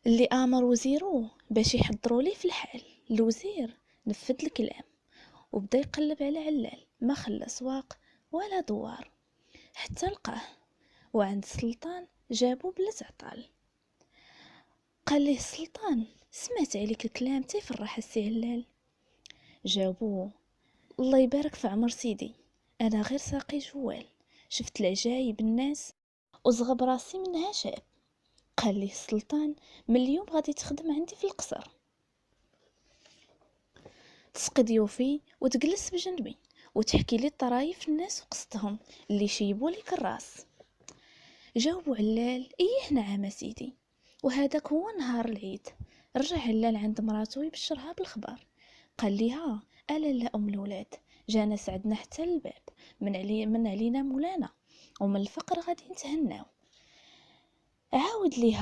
اللي امر وزيرو باش يحضروا ليه في الحال. الوزير نفذ الكلام وبدا يقلب على علال، ما خلى سواق ولا دوار حتى لقاه. وعند السلطان جابو بلا تعطال. قال ليه السلطان: سمعت عليك الكلام تيفرح السي علال. جاوبوه: الله يبارك في عمر سيدي، انا غير ساقي جوال، شفت العجايب الناس وزغب راسي منها شاب. قال ليه السلطان: من اليوم غادي تخدم عندي في القصر، تسقي ضيوفي وتجلس بجنبي وتحكي لي طرايف الناس وقصتهم اللي شيبوا لك الراس. جاوبوا علال: ايه نعم سيدي. وهذاك هو نهار العيد رجع علال عند مراته يبشرها بالخبر. قال ليها: الا لا ام الولاد، جانا سعدنا حتى الباب، من علينا مولانا، ومن الفقر غادي نتهناو. عاود ليها